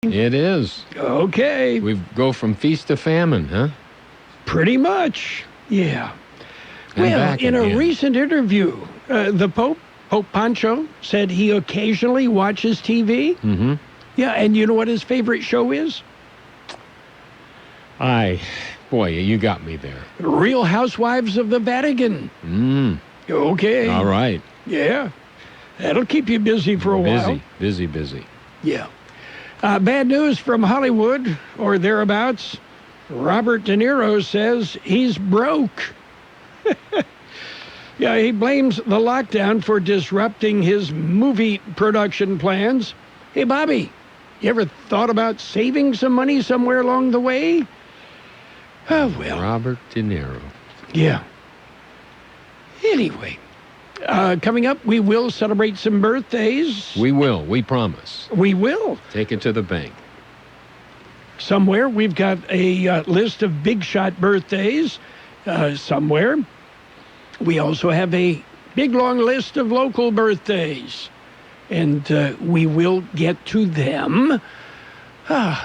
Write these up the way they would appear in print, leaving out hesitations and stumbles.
It is. Okay. We go from feast to famine, huh? Pretty much, yeah. And well, back in again. a recent interview, the Pope Pancho, said he occasionally watches TV. Mm-hmm. Yeah, and you know what his favorite show is? Boy, you got me there. Real Housewives of the Vatican. Okay. All right. Yeah. That'll keep you busy for a while. Busy. Yeah. Bad news from Hollywood, or thereabouts. Robert De Niro says he's broke. Yeah, he blames the lockdown for disrupting his movie production plans. Hey, Bobby, you ever thought about saving some money somewhere along the way? Oh, well. Robert De Niro. Yeah. Anyway, coming up, we will celebrate some birthdays. We will. We promise. We will. Take it to the bank. Somewhere, we've got a list of big shot birthdays. Somewhere. We also have a big, long list of local birthdays. And we will get to them. Well,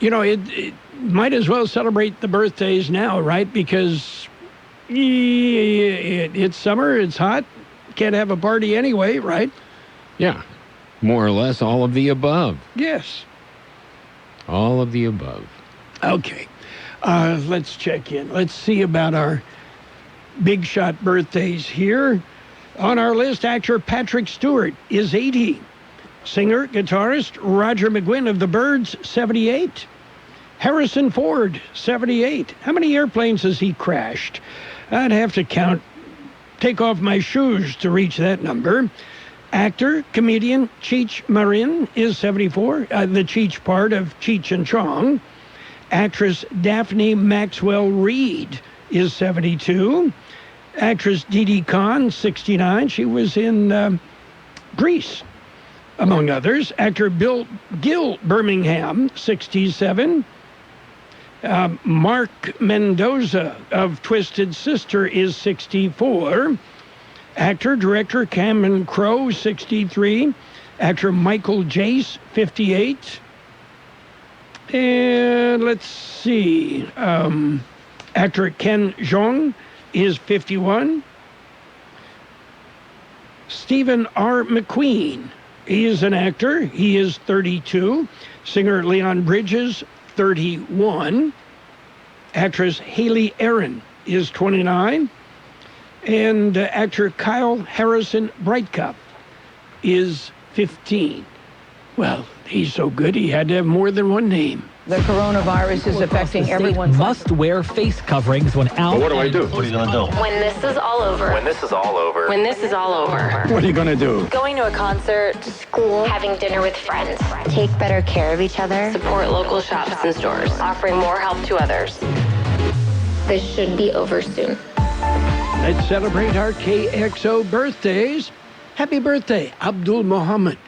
you know, it might as well celebrate the birthdays now, right? Because it's summer, it's hot, can't have a party anyway, right? Yeah, more or less all of the above. Yes. All of the above. Okay, let's check in. Let's see about our big shot birthdays here. On our list, actor Patrick Stewart is 80. Singer, guitarist Roger McGuinn of the Byrds, 78. Harrison Ford, 78. How many airplanes has he crashed? I'd have to take off my shoes to reach that number. Actor, comedian Cheech Marin is 74, the Cheech part of Cheech and Chong. Actress Daphne Maxwell Reid is 72. Actress Didi Khan, 69. She was in Grease, among others. Actor Gil Birmingham, 67. Mark Mendoza of Twisted Sister is 64. Actor, director Cameron Crowe, 63. Actor Michael Jace, 58. And let's see. Actor Ken Jeong is 51. Stephen R. McQueen, he is an actor. He is 32. Singer Leon Bridges, 31. Actress Haley Aaron is 29. And actor Kyle Harrison Brightcup is 15. Well, he's so good he had to have more than one name. The coronavirus is affecting everyone. Must wear face coverings when out. But what do I do? What are you going to do? When this is all over. When this is all over. When this is all over. What are you going to do? Going to a concert. School. Having dinner with friends. Take better care of each other. Support local shops and stores. Offering more help to others. This should be over soon. Let's celebrate our KXO birthdays. Happy birthday, Abdul Muhammad,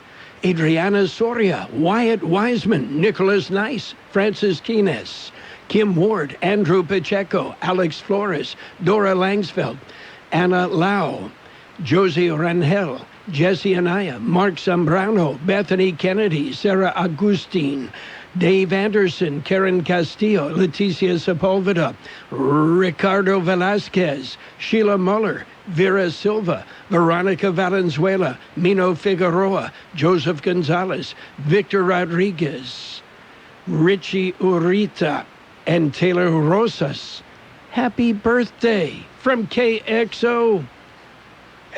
Adriana Soria, Wyatt Wiseman, Nicholas Nice, Francis Kines, Kim Ward, Andrew Pacheco, Alex Flores, Dora Langsfeld, Anna Lau, Josie Rangel, Jesse Anaya, Mark Zambrano, Bethany Kennedy, Sarah Agustin, Dave Anderson, Karen Castillo, Leticia Sepulveda, Ricardo Velasquez, Sheila Muller, Vera Silva, Veronica Valenzuela, Mino Figueroa, Joseph Gonzalez, Victor Rodriguez, Richie Urita, and Taylor Rosas. Happy birthday from KXO.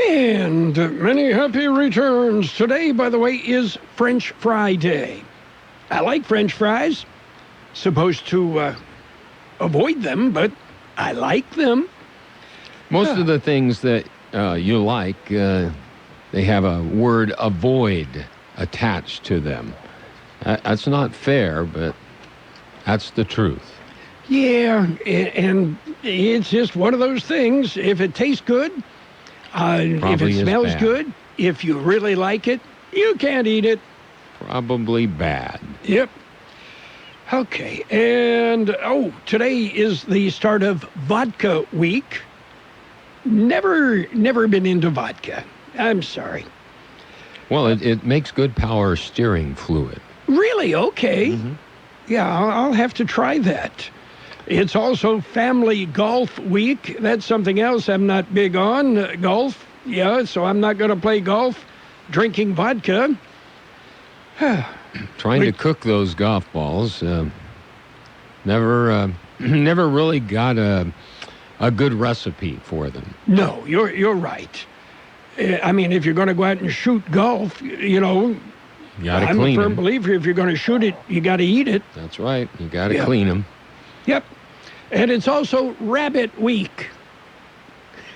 And many happy returns. Today, by the way, is French Fry Day. I like French fries. Supposed to avoid them, but I like them. Most of the things that you like, they have a word avoid attached to them. That's not fair, but that's the truth. Yeah, and it's just one of those things. If it tastes good, if it smells good, if you really like it, you can't eat it. Probably bad. Yep. Okay, and today is the start of Vodka Week. Never been into vodka. I'm sorry. Well, it makes good power steering fluid. Really? Okay. Yeah, I'll have to try that. It's also Family Golf Week. That's something else I'm not big on. Golf, yeah, so I'm not going to play golf drinking vodka. Trying to cook those golf balls. Never really got a good recipe for them. No, you're right. I mean, if you're going to go out and shoot golf, you know, You got to I'm clean a firm them. believer if you're going to shoot it, you got to eat it. That's right. You got to clean them. Yep. And it's also Rabbit Week.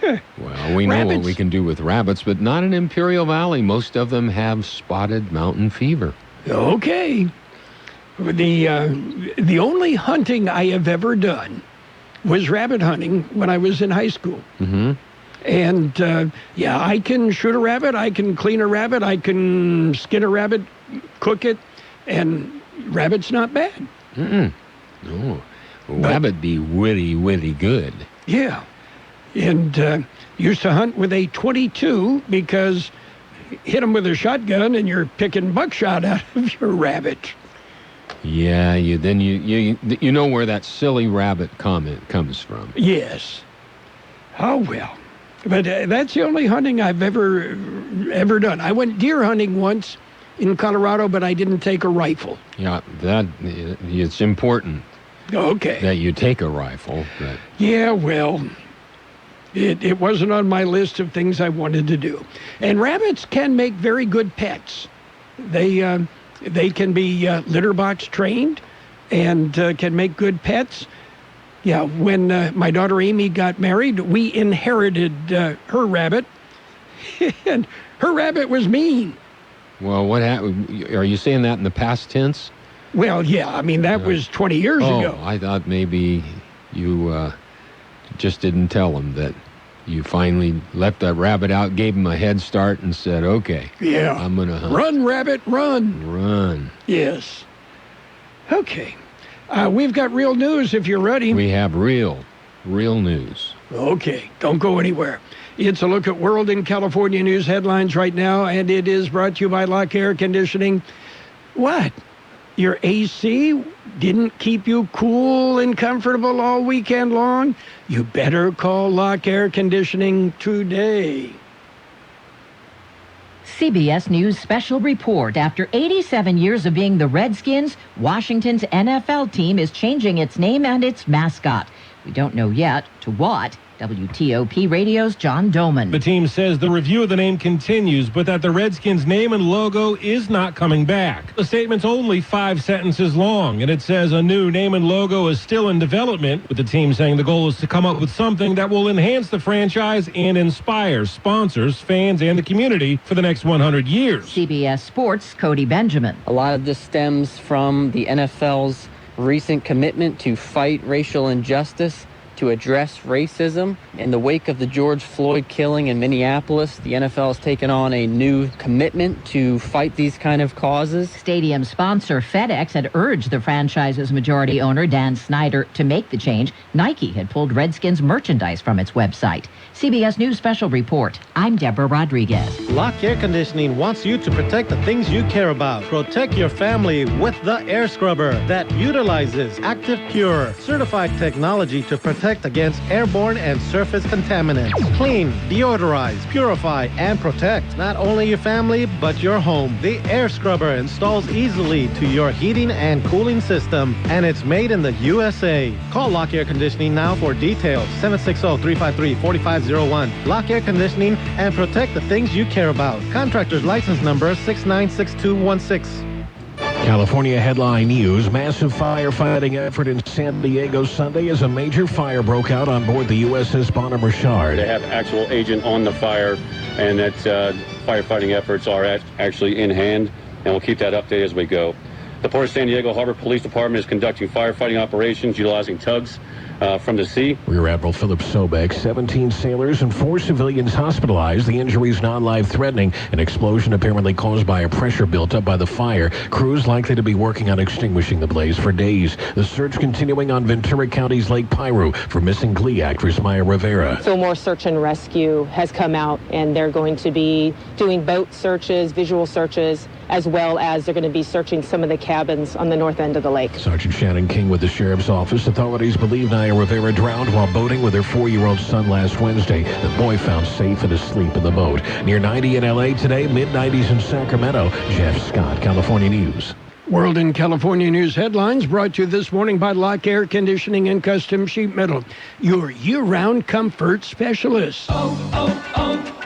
Well, we know what Rabbits. we can do with rabbits, but not in Imperial Valley. Most of them have spotted mountain fever. Okay. The only hunting I have ever done was rabbit hunting when I was in high school. Mm-hmm. And, yeah, I can shoot a rabbit, I can clean a rabbit, I can skin a rabbit, cook it, and rabbit's not bad. No. Rabbit be witty good. Yeah. And used to hunt with a .22 because hit them with a shotgun and you're picking buckshot out of your rabbit. Yeah, you know where that silly rabbit comment comes from. Yes. Oh, well. But that's the only hunting I've ever done. I went deer hunting once in Colorado, but I didn't take a rifle. Yeah, it's important Okay. that you take a rifle. But Yeah, well, it wasn't on my list of things I wanted to do. And rabbits can make very good pets. They can be litter box trained and can make good pets. Yeah, when my daughter Amy got married, we inherited her rabbit, and her rabbit was mean. well, what happened? Are you saying that in the past tense? Well, yeah, I mean, that was 20 years ago. I thought maybe you just didn't tell him that you finally let that rabbit out, gave him a head start, and said, okay, Yeah. I'm going to hunt. Run, rabbit, run. Run. Yes. Okay. We've got real news if you're ready. We have real news. Okay, don't go anywhere. It's a look at World and California news headlines right now, and it is brought to you by Lock Air Conditioning. What? Your AC didn't keep you cool and comfortable all weekend long? You better call Lock Air Conditioning today. CBS News special report. After 87 years of being the Redskins, Washington's NFL team is changing its name and its mascot. We don't know yet to what. WTOP Radio's John Doman. The team says the review of the name continues, but that the Redskins' name and logo is not coming back. The statement's only 5 sentences long, and it says a new name and logo is still in development, with the team saying the goal is to come up with something that will enhance the franchise and inspire sponsors, fans, and the community for the next 100 years. CBS Sports' Cody Benjamin. A lot of this stems from the NFL's recent commitment to fight racial injustice, to address racism. In the wake of the George Floyd killing in Minneapolis, the NFL has taken on a new commitment to fight these kind of causes. Stadium sponsor FedEx had urged the franchise's majority owner, Dan Snyder, to make the change. Nike had pulled Redskins merchandise from its website. CBS News special report. I'm Deborah Rodriguez. Lock Air Conditioning wants you to protect the things you care about. Protect your family with the air scrubber that utilizes Active Pure, certified technology to protect against airborne and surface contaminants. Clean, deodorize, purify, and protect not only your family, but your home. The air scrubber installs easily to your heating and cooling system, and it's made in the USA. Call Lock Air Conditioning now for details. 760-353-4501. Lock Air Conditioning, and protect the things you care about. Contractor's license number 696216. California headline news. Massive firefighting effort in San Diego Sunday as a major fire broke out on board the USS Bonner Richard. They have actual agent on the fire, and that firefighting efforts are actually in hand, and we'll keep that updated as we go. The Port of San Diego Harbor Police Department is conducting firefighting operations utilizing tugs from the sea. Rear Admiral Philip Sobek, 17 sailors and 4 civilians hospitalized. The injuries non-life-threatening. An explosion apparently caused by a pressure built up by the fire. Crews likely to be working on extinguishing the blaze for days. The search continuing on Ventura County's Lake Piru for missing Glee actress Maya Rivera. Fillmore Search and Rescue has come out, and they're going to be doing boat searches, visual searches, as well as they're going to be searching some of the cabins on the north end of the lake. Sergeant Shannon King with the Sheriff's Office. Authorities believe Maya Rivera drowned while boating with her 4-year-old son last Wednesday. The boy found safe and asleep in the boat. Near 90 in L.A. today, mid-90s in Sacramento. Jeff Scott, California News. World and California News headlines brought to you this morning by Lock Air Conditioning and Custom Sheet Metal, your year-round comfort specialist.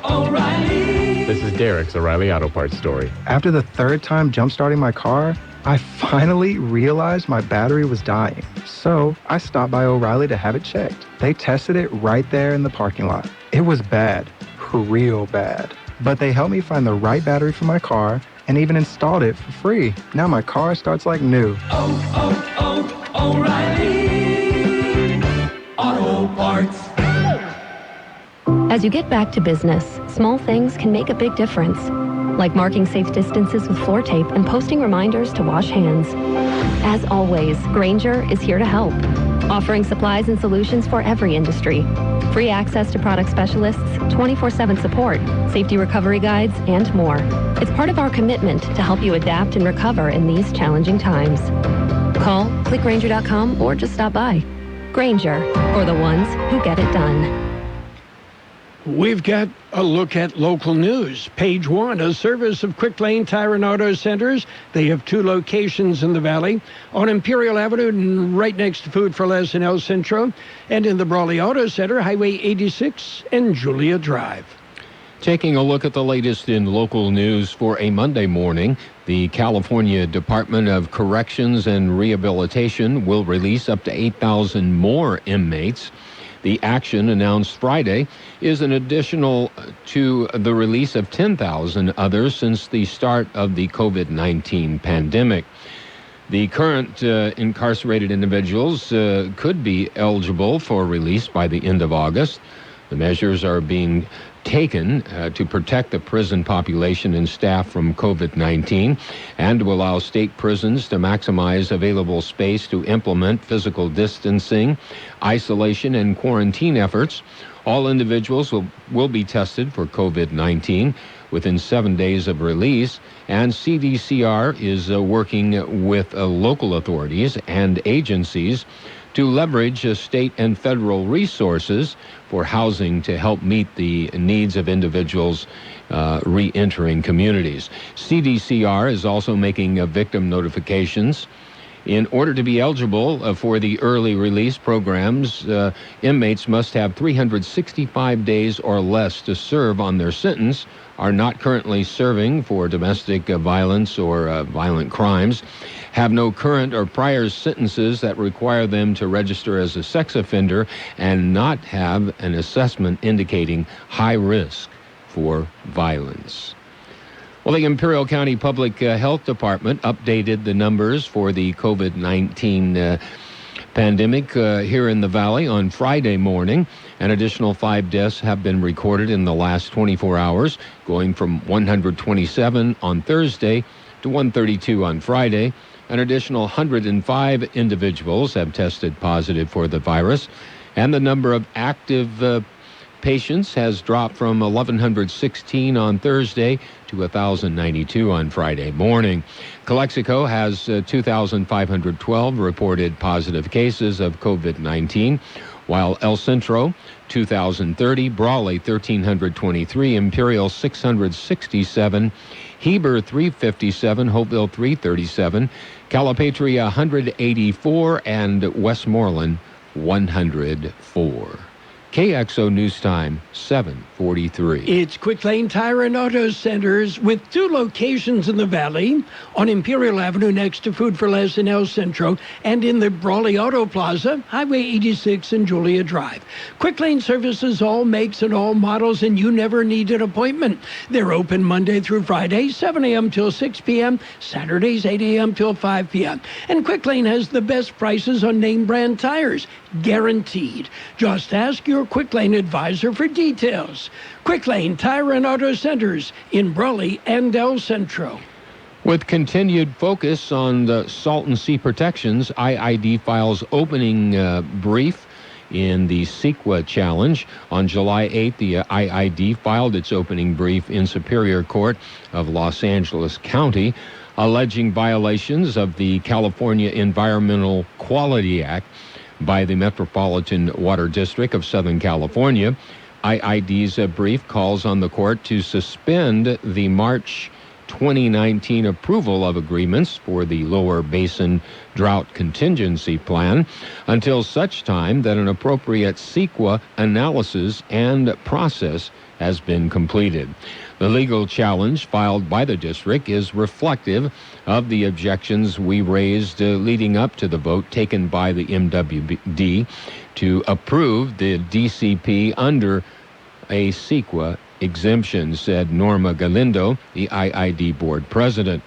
O'Reilly. This is Derek's O'Reilly Auto Parts story. After the third time jump-starting my car, I finally realized my battery was dying. So I stopped by O'Reilly to have it checked. They tested it right there in the parking lot. It was bad, real bad. But they helped me find the right battery for my car and even installed it for free. Now my car starts like new. O'Reilly Auto Parts. As you get back to business, small things can make a big difference. Like marking safe distances with floor tape and posting reminders to wash hands. As always, Grainger is here to help, offering supplies and solutions for every industry. Free access to product specialists, 24/7 support, safety recovery guides, and more. It's part of our commitment to help you adapt and recover in these challenging times. Call, click Grainger.com, or just stop by. Grainger, for the ones who get it done. We've got a look at local news. Page 1, a service of Quick Lane Tire and Auto Centers. They have 2 locations in the valley, on Imperial Avenue and right next to Food for Less in El Centro, and in the Brawley Auto Center, Highway 86 and Julia Drive. Taking a look at the latest in local news for a Monday morning, the California Department of Corrections and Rehabilitation will release up to 8,000 more inmates. The action announced Friday is an additional to the release of 10,000 others since the start of the COVID-19 pandemic. The current incarcerated individuals could be eligible for release by the end of August. The measures are being taken to protect the prison population and staff from COVID-19 and to allow state prisons to maximize available space to implement physical distancing, isolation, and quarantine efforts. All individuals will be tested for COVID-19 within 7 days of release, and CDCR is working with local authorities and agencies to leverage state and federal resources for housing to help meet the needs of individuals re-entering communities. CDCR is also making victim notifications. In order to be eligible for the early release programs, inmates must have 365 days or less to serve on their sentence, are not currently serving for domestic violence or violent crimes, have no current or prior sentences that require them to register as a sex offender, and not have an assessment indicating high risk for violence. Well, the Imperial County Public Health Department updated the numbers for the COVID-19 pandemic here in the Valley on Friday morning. An additional 5 deaths have been recorded in the last 24 hours, going from 127 on Thursday to 132 on Friday. An additional 105 individuals have tested positive for the virus, and the number of active patients has dropped from 1,116 on Thursday to 1,092 on Friday morning. Calexico has 2,512 reported positive cases of COVID-19, while El Centro, 2,030, Brawley, 1,323, Imperial, 667, Heber, 357, Hopeville, 337, Calipatria, 184, and Westmoreland, 104. KXO News Time, 7:43. It's Quick Lane Tire and Auto Centers with 2 locations in the Valley, on Imperial Avenue next to Food for Less in El Centro, and in the Brawley Auto Plaza, Highway 86 and Julia Drive. Quick Lane services all makes and all models, and you never need an appointment. They're open Monday through Friday, 7 a.m. till 6 p.m., Saturdays 8 a.m. till 5 p.m. And Quick Lane has the best prices on name brand tires, guaranteed. Just ask your Quick Lane advisor for details. Quick Lane Tire and Auto Centers in Brawley and El Centro. With continued focus on the Salton Sea protections, IID files opening brief in the CEQA challenge. On July 8th, the IID filed its opening brief in Superior Court of Los Angeles County, alleging violations of the California Environmental Quality Act by the Metropolitan Water District of Southern California. IID's brief calls on the court to suspend the March 2019 approval of agreements for the Lower Basin Drought Contingency Plan until such time that an appropriate CEQA analysis and process has been completed. The legal challenge filed by the district is reflective of the objections we raised leading up to the vote taken by the MWD to approve the DCP under a CEQA exemption, said Norma Galindo, the IID board president.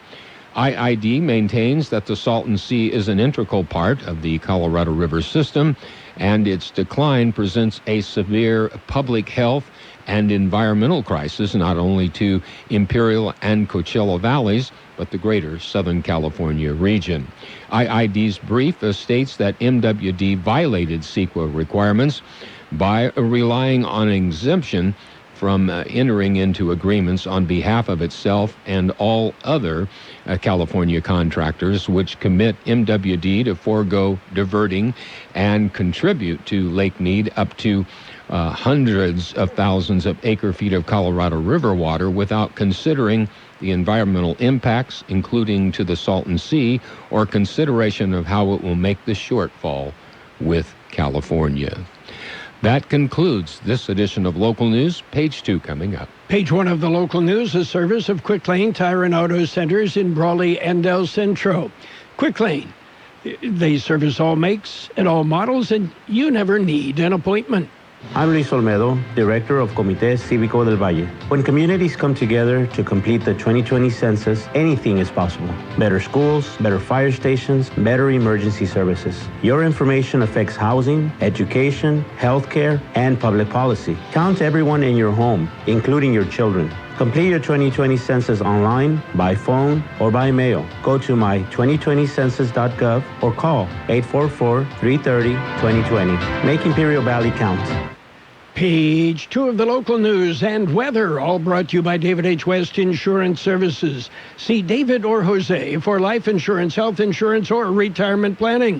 IID maintains that the Salton Sea is an integral part of the Colorado River system, and its decline presents a severe public health and environmental crisis not only to Imperial and Coachella valleys, but the greater Southern California region. IID's brief states that MWD violated CEQA requirements by relying on an exemption from entering into agreements on behalf of itself and all other California contractors which commit MWD to forego diverting and contribute to Lake Mead up to hundreds of thousands of acre-feet of Colorado River water without considering the environmental impacts, including to the Salton Sea, or consideration of how it will make the shortfall with California. That concludes this edition of Local News. Page 2 coming up. Page 1 of the Local News, a service of Quick Lane Tire and Auto Centers in Brawley and El Centro. Quick Lane, they service all makes and all models, and you never need an appointment. I'm Luis Olmedo, Director of Comité Cívico del Valle. When communities come together to complete the 2020 census, anything is possible. Better schools, better fire stations, better emergency services. Your information affects housing, education, healthcare, and public policy. Count everyone in your home, including your children. Complete your 2020 census online, by phone, or by mail. Go to my2020census.gov or call 844-330-2020. Make Imperial Valley count. Page 2 of the Local News and weather, all brought to you by David H. West Insurance Services. See David or Jose for life insurance, health insurance, or retirement planning.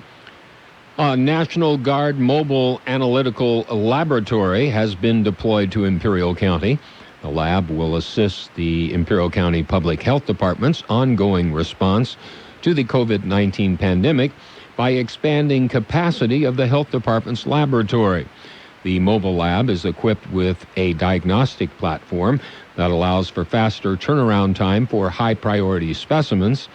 A National Guard mobile analytical laboratory has been deployed to Imperial County. The lab will assist the Imperial County Public Health Department's ongoing response to the COVID-19 pandemic by expanding capacity of the Health Department's laboratory. The mobile lab is equipped with a diagnostic platform that allows for faster turnaround time for high-priority specimens.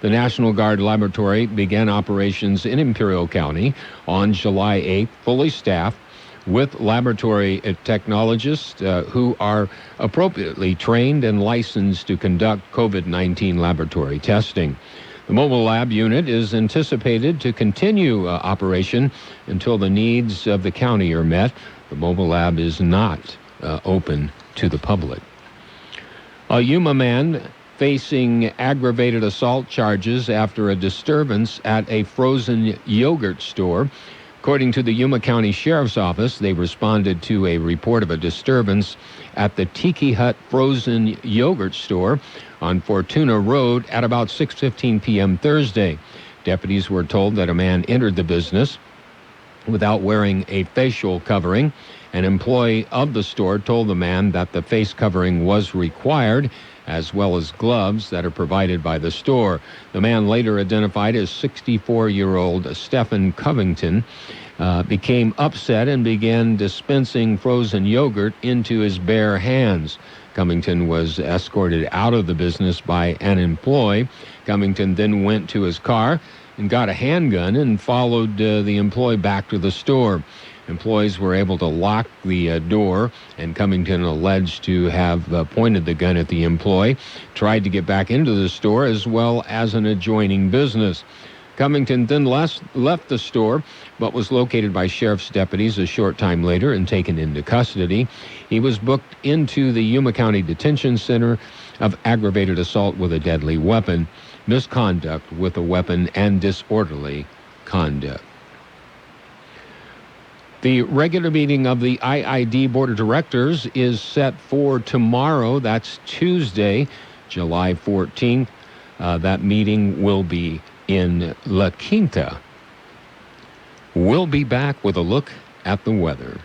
The National Guard Laboratory began operations in Imperial County on July 8th, fully staffed, with laboratory technologists who are appropriately trained and licensed to conduct COVID-19 laboratory testing. The mobile lab unit is anticipated to continue operation until the needs of the county are met. The mobile lab is not open to the public. A Yuma man facing aggravated assault charges after a disturbance at a frozen yogurt store. According to the Yuma County Sheriff's Office, they responded to a report of a disturbance at the Tiki Hut frozen yogurt store on Fortuna Road at about 6:15 p.m. Thursday. Deputies were told that a man entered the business without wearing a facial covering. An employee of the store told the man that the face covering was required, as well as gloves that are provided by the store. The man later identified as 64-year-old Stephen Covington became upset and began dispensing frozen yogurt into his bare hands. Cummington was escorted out of the business by an employee. Cummington then went to his car and got a handgun and followed the employee back to the store. Employees were able to lock the door, and Cummington alleged to have pointed the gun at the employee, tried to get back into the store as well as an adjoining business. Cummington then left the store, but was located by sheriff's deputies a short time later and taken into custody. He was booked into the Yuma County Detention Center of aggravated assault with a deadly weapon, misconduct with a weapon, and disorderly conduct. The regular meeting of the IID Board of Directors is set for tomorrow. That's Tuesday, July 14th. That meeting will be in La Quinta. We'll be back with a look at the weather.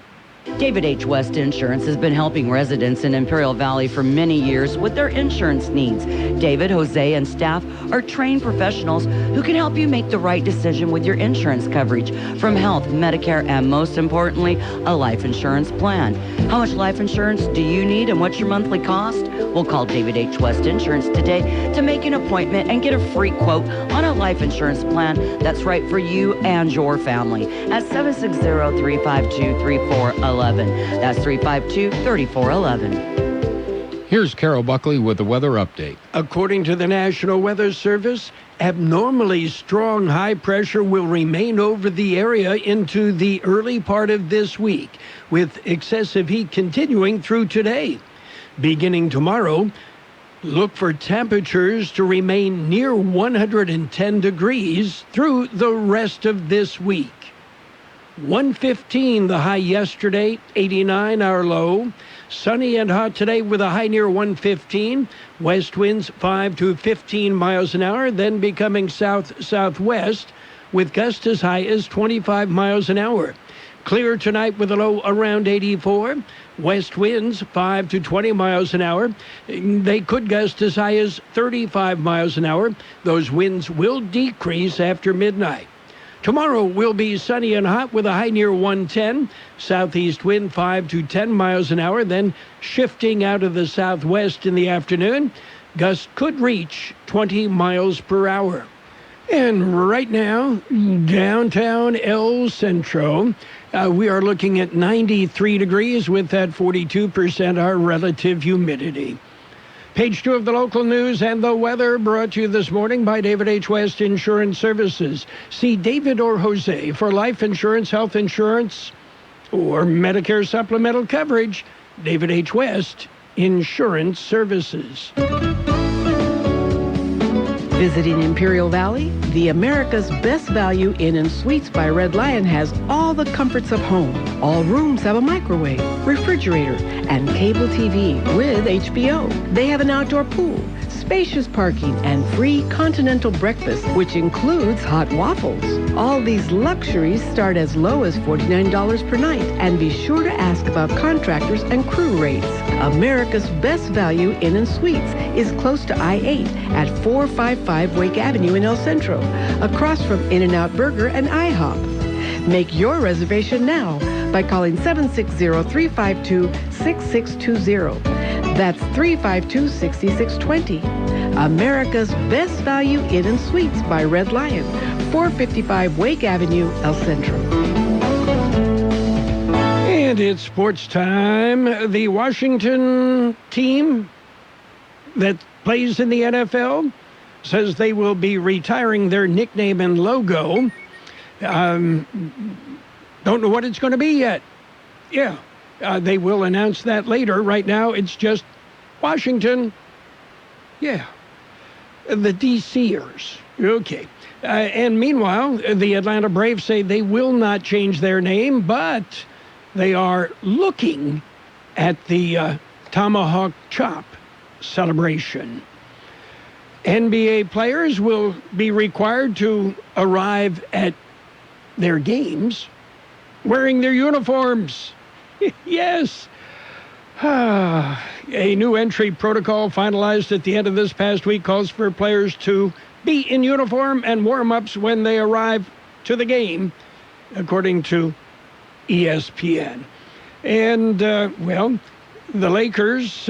David H. West Insurance has been helping residents in Imperial Valley for many years with their insurance needs. David, Jose, and staff are trained professionals who can help you make the right decision with your insurance coverage, from health, Medicare, and most importantly, a life insurance plan. How much life insurance do you need and what's your monthly cost? We'll call David H. West Insurance today to make an appointment and get a free quote on a life insurance plan that's right for you and your family at 760-352-3411. That's 352-3411. Here's Carol Buckley with the weather update. According to the National Weather Service, abnormally strong high pressure will remain over the area into the early part of this week, with excessive heat continuing through today. Beginning tomorrow, look for temperatures to remain near 110 degrees through the rest of this week. 115 the high yesterday, 89 our low. Sunny and hot today with a high near 115. West winds 5 to 15 miles an hour, then becoming south-southwest with gusts as high as 25 miles an hour. Clear tonight with a low around 84. West winds 5 to 20 miles an hour. They could gust as high as 35 miles an hour. Those winds will decrease after midnight. Tomorrow will be sunny and hot with a high near 110. Southeast wind 5 to 10 miles an hour, then shifting out of the southwest in the afternoon. Gusts could reach 20 miles per hour. And right now, downtown El Centro, we are looking at 93 degrees with that 42% our relative humidity. Page 2 of the local news and the weather brought to you this morning by David H. West Insurance Services. See David or Jose for life insurance, health insurance, or Medicare supplemental coverage. David H. West Insurance Services. Visiting Imperial Valley, the America's Best Value Inn and Suites by Red Lion has all the comforts of home. All rooms have a microwave, refrigerator, and cable TV with HBO. They have an outdoor pool, spacious parking, and free continental breakfast, which includes hot waffles. All these luxuries start as low as $49 per night, and be sure to ask about contractors and crew rates. America's Best Value Inn and Suites is close to I-8 at 455 Wake Avenue in El Centro, across from In-N-Out Burger and IHOP. Make your reservation now by calling 760-352-6620. That's 352-6620. America's Best Value Inn and Suites by Red Lion, 455 Wake Avenue, El Centro. And it's sports time. The Washington team that plays in the NFL says they will be retiring their nickname and logo. Don't know what it's going to be yet. Yeah, they will announce that later. Right now, it's just Washington. Yeah, the DCers. Okay. And meanwhile, the Atlanta Braves say they will not change their name, but they are looking at the Tomahawk Chop celebration. NBA players will be required to arrive at their games wearing their uniforms. Yes. A new entry protocol finalized at the end of this past week calls for players to be in uniform and warm-ups when they arrive to the game. according to ESPN. And, the Lakers,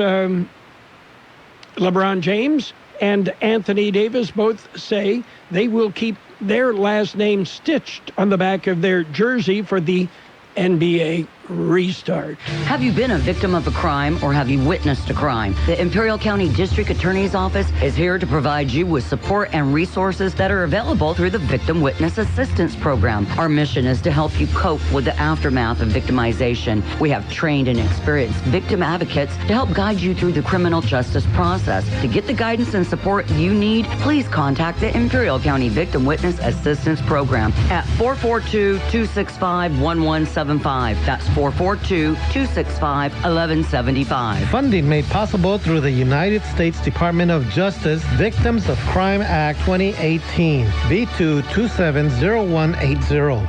LeBron James and Anthony Davis both say they will keep their last name stitched on the back of their jersey for the NBA restart. Have you been a victim of a crime or have you witnessed a crime? The Imperial County District Attorney's Office is here to provide you with support and resources that are available through the Victim Witness Assistance Program. Our mission is to help you cope with the aftermath of victimization. We have trained and experienced victim advocates to help guide you through the criminal justice process. To get the guidance and support you need, please contact the Imperial County Victim Witness Assistance Program at 442-265-1175. That's 442-265-1175. Funding made possible through the United States Department of Justice Victims of Crime Act 2018, B2270180.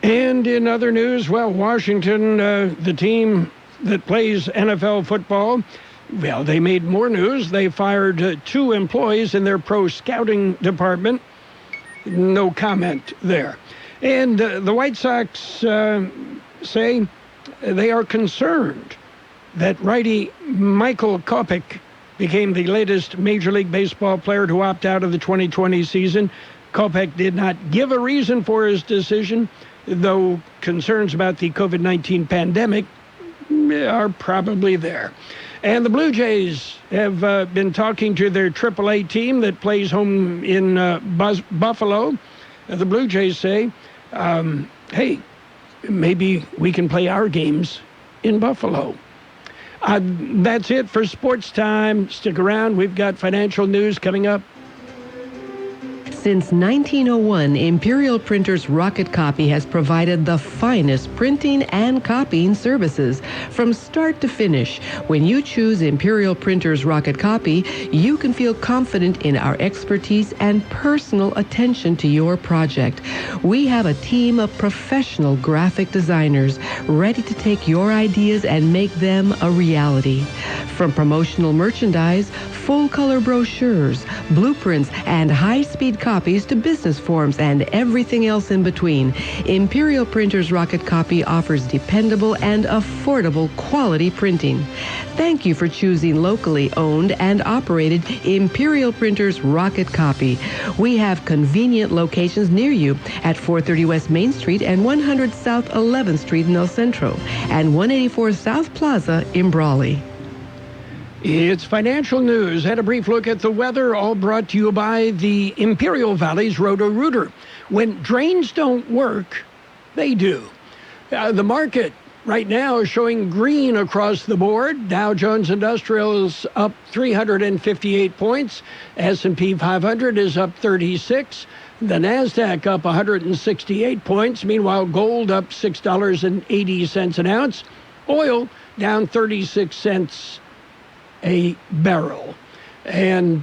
And in other news, Washington, the team that plays NFL football, they made more news. They fired 2 employees in their pro scouting department. No comment there. And the White Sox say they are concerned that righty Michael Kopech became the latest Major League Baseball player to opt out of the 2020 season. Kopech did not give a reason for his decision, though concerns about the COVID-19 pandemic are probably there. And the Blue Jays have been talking to their AAA team that plays home in Buffalo. The Blue Jays say, hey, maybe we can play our games in Buffalo. That's it for Sports Time. Stick around. We've got financial news coming up. Since 1901, Imperial Printers Rocket Copy has provided the finest printing and copying services from start to finish. When you choose Imperial Printers Rocket Copy, you can feel confident in our expertise and personal attention to your project. We have a team of professional graphic designers ready to take your ideas and make them a reality. From promotional merchandise, full-color brochures, blueprints, and high-speed copies to business forms and everything else in between, Imperial Printers Rocket Copy offers dependable and affordable quality printing. Thank you for choosing locally owned and operated Imperial Printers Rocket Copy. We have convenient locations near you at 430 West Main Street and 100 South 11th Street in El Centro and 184 South Plaza in Brawley. It's financial news. Had a brief look at the weather, all brought to you by the Imperial Valley's Roto-Rooter. When drains don't work, they do. The market right now is showing green across the board. Dow Jones Industrial is up 358 points. S&P 500 is up 36. The NASDAQ up 168 points. Meanwhile, gold up $6.80 an ounce. Oil down 36 cents a barrel. And,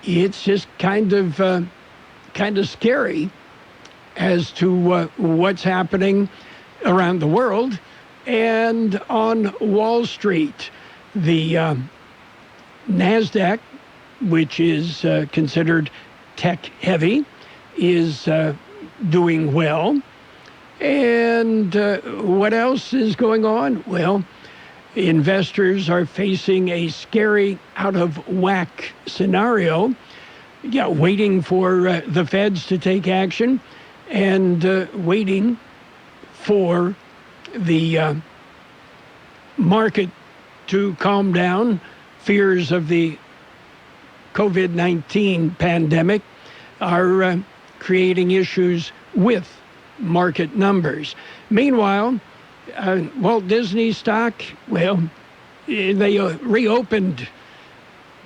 it's just kind of scary as to what's happening around the world and on Wall Street. The NASDAQ, which is considered tech-heavy, is doing well. And what else is going on? Well, investors are facing a scary, out-of-whack scenario, waiting for the feds to take action and waiting for the market to calm down. Fears of the COVID-19 pandemic are creating issues with market numbers. Meanwhile, Walt Disney stock, they reopened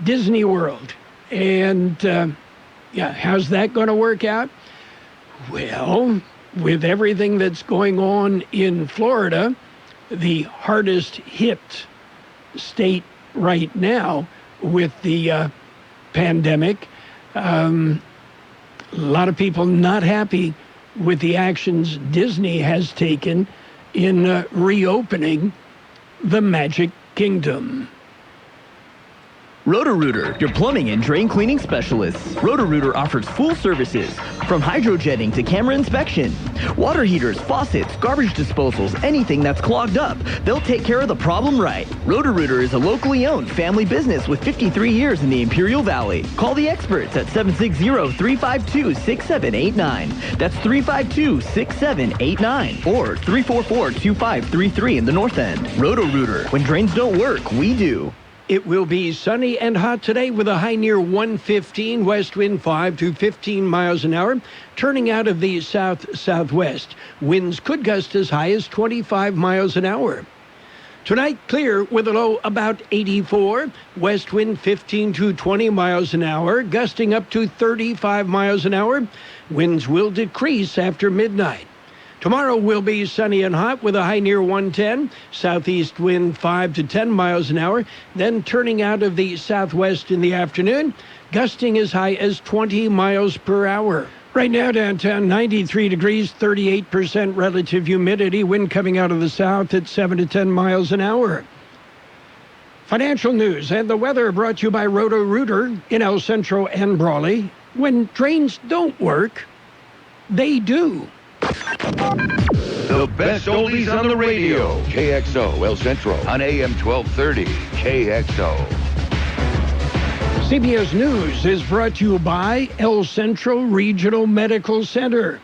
Disney World. And, how's that going to work out? Well, with everything that's going on in Florida, the hardest hit state right now with the pandemic, a lot of people not happy with the actions Disney has taken in reopening the Magic Kingdom. Roto-Rooter, your plumbing and drain cleaning specialists. Roto-Rooter offers full services, from hydrojetting to camera inspection. Water heaters, faucets, garbage disposals, anything that's clogged up. They'll take care of the problem right. Roto-Rooter is a locally owned family business with 53 years in the Imperial Valley. Call the experts at 760-352-6789. That's 352-6789 or 344-2533 in the North End. Roto-Rooter. When drains don't work, we do. It will be sunny and hot today with a high near 115, west wind 5 to 15 miles an hour, turning out of the south-southwest. Winds could gust as high as 25 miles an hour. Tonight, clear with a low about 84, west wind 15 to 20 miles an hour, gusting up to 35 miles an hour. Winds will decrease after midnight. Tomorrow will be sunny and hot with a high near 110, southeast wind 5 to 10 miles an hour, then turning out of the southwest in the afternoon, gusting as high as 20 miles per hour. Right now downtown, 93 degrees, 38% relative humidity, wind coming out of the south at 7 to 10 miles an hour. Financial news and the weather brought to you by Roto-Rooter in El Centro and Brawley. When drains don't work, they do. The best oldies on the radio. KXO El Centro on AM 1230. KXO. CBS News is brought to you by El Centro Regional Medical Center.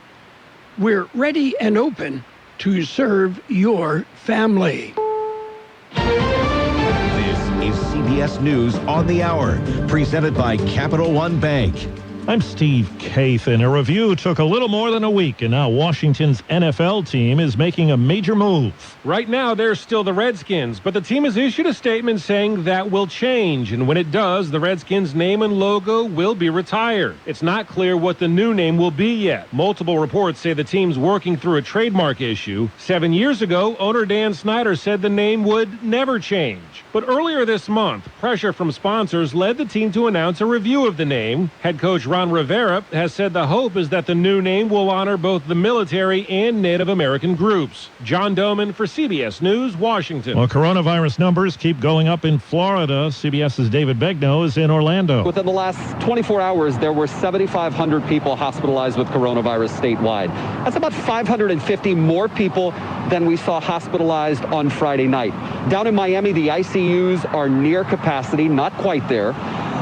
We're ready and open to serve your family. This is CBS News on the Hour, presented by Capital One Bank. I'm Steve Kathan. A review took a little more than a week, and now Washington's NFL team is making a major move. Right now, they're still the Redskins, but the team has issued a statement saying that will change, and when it does, the Redskins' name and logo will be retired. It's not clear what the new name will be yet. Multiple reports say the team's working through a trademark issue. 7 years ago, owner Dan Snyder said the name would never change. But earlier this month, pressure from sponsors led the team to announce a review of the name. Head coach Ron Rivera has said the hope is that the new name will honor both the military and Native American groups. John Doman for CBS News, Washington. Well, coronavirus numbers keep going up in Florida. CBS's David Begnaud is in Orlando. Within the last 24 hours, there were 7,500 people hospitalized with coronavirus statewide. That's about 550 more people than we saw hospitalized on Friday night. Down in Miami, the ICUs are near capacity, not quite there.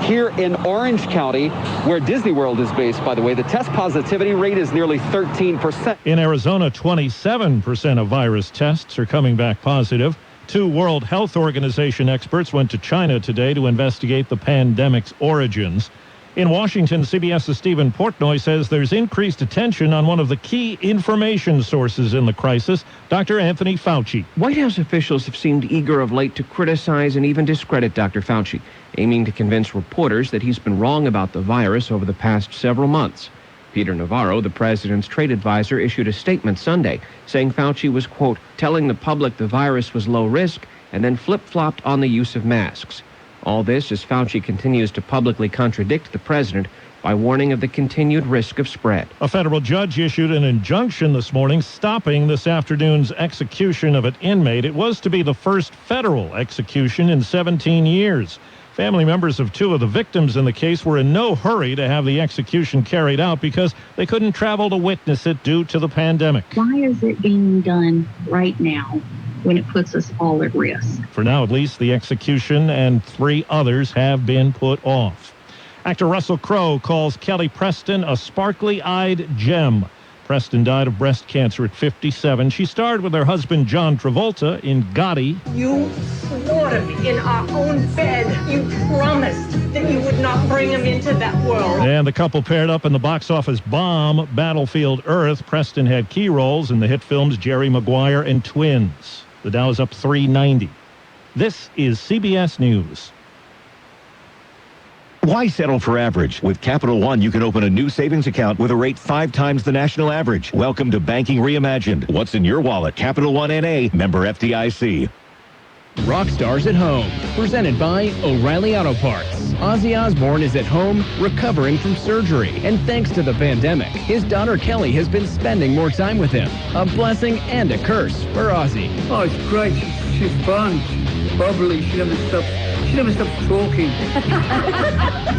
Here in Orange County, where Disney World is based, by the way, the test positivity rate is nearly 13%. In Arizona, 27% of virus tests are coming back positive. 2 World Health Organization experts went to China today to investigate the pandemic's origins. In Washington, CBS's Stephen Portnoy says there's increased attention on one of the key information sources in the crisis, Dr. Anthony Fauci. White House officials have seemed eager of late to criticize and even discredit Dr. Fauci, aiming to convince reporters that he's been wrong about the virus over the past several months. Peter Navarro, the president's trade advisor, issued a statement Sunday saying Fauci was, quote, telling the public the virus was low risk and then flip-flopped on the use of masks. All this as Fauci continues to publicly contradict the president by warning of the continued risk of spread. A federal judge issued an injunction this morning stopping this afternoon's execution of an inmate. It was to be the first federal execution in 17 years. Family members of 2 of the victims in the case were in no hurry to have the execution carried out because they couldn't travel to witness it due to the pandemic. Why is it being done right now when it puts us all at risk? For now, at least, the execution and 3 others have been put off. Actor Russell Crowe calls Kelly Preston a sparkly-eyed gem. Preston died of breast cancer at 57. She starred with her husband John Travolta in Gotti. You swore to me in our own bed. You promised that you would not bring him into that world. And the couple paired up in the box office bomb, Battlefield Earth. Preston had key roles in the hit films Jerry Maguire and Twins. The Dow is up 390. This is CBS News. Why settle for average? With Capital One, you can open a new savings account with a rate 5 times the national average. Welcome to Banking Reimagined. What's in your wallet? Capital One N.A., member FDIC. Rock Stars at Home, presented by O'Reilly Auto Parts. Ozzy Osbourne is at home recovering from surgery, and thanks to the pandemic, his daughter Kelly has been spending more time with him. A blessing and a curse for Ozzy. Oh, it's great. She's fun. She's bubbly. She never stops never stops talking.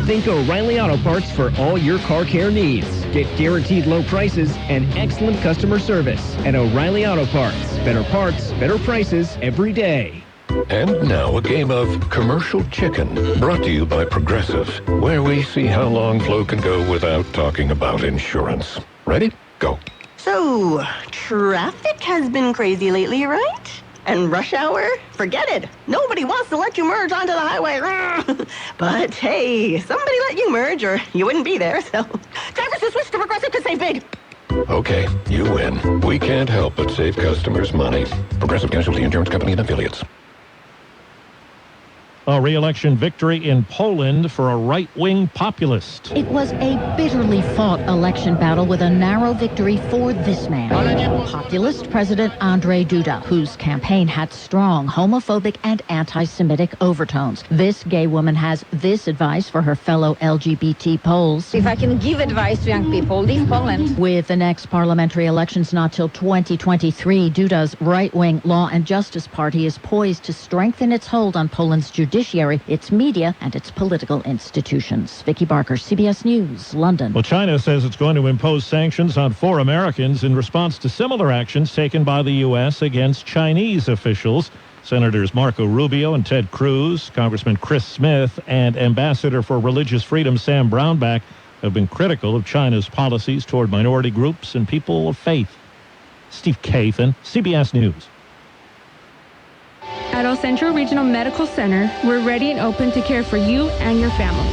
Think O'Reilly Auto Parts for all your car care needs. Get guaranteed low prices and excellent customer service at O'Reilly Auto Parts. Better parts, better prices every day. And now a game of Commercial Chicken, brought to you by Progressive, where we see how long Flo can go without talking about insurance. Ready? Go. So, traffic has been crazy lately, right? And rush hour? Forget it. Nobody wants to let you merge onto the highway. But hey, somebody let you merge or you wouldn't be there, so drivers who switch to Progressive could save big. Okay, you win. We can't help but save customers money. Progressive Casualty Insurance Company and Affiliates. A re-election victory in Poland for a right-wing populist. It was a bitterly fought election battle with a narrow victory for this man, populist President Andrzej Duda, whose campaign had strong homophobic and anti-Semitic overtones. This gay woman has this advice for her fellow LGBT Poles. If I can give advice to young people, leave Poland. With the next parliamentary elections not till 2023, Duda's right-wing Law and Justice Party is poised to strengthen its hold on Poland's judiciary, its media, and its political institutions. Vicky Barker, CBS News, London. Well, China says it's going to impose sanctions on 4 Americans in response to similar actions taken by the U.S. against Chinese officials. Senators Marco Rubio and Ted Cruz, Congressman Chris Smith, and Ambassador for Religious Freedom Sam Brownback have been critical of China's policies toward minority groups and people of faith. Steve Kathan, CBS News. At El Centro Regional Medical Center, we're ready and open to care for you and your family.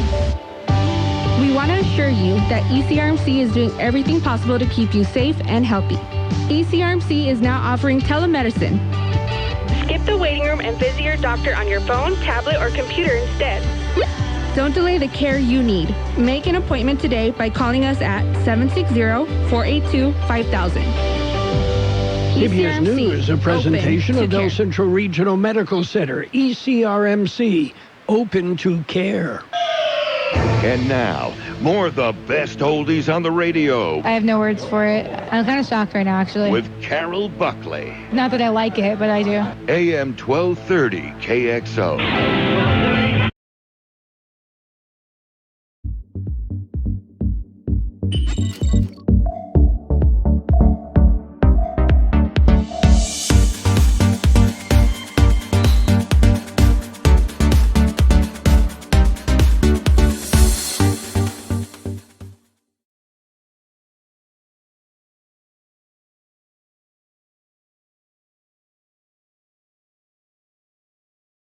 We want to assure you that ECRMC is doing everything possible to keep you safe and healthy. ECRMC is now offering telemedicine. Skip the waiting room and visit your doctor on your phone, tablet, or computer instead. Don't delay the care you need. Make an appointment today by calling us at 760-482-5000. CBS News, a presentation of El Centro Regional Medical Center, ECRMC, open to care. And now, more of the best oldies on the radio. I have no words for it. I'm kind of shocked right now, actually. With Carroll Buckley. Not that I like it, but I do. AM 1230 KXO.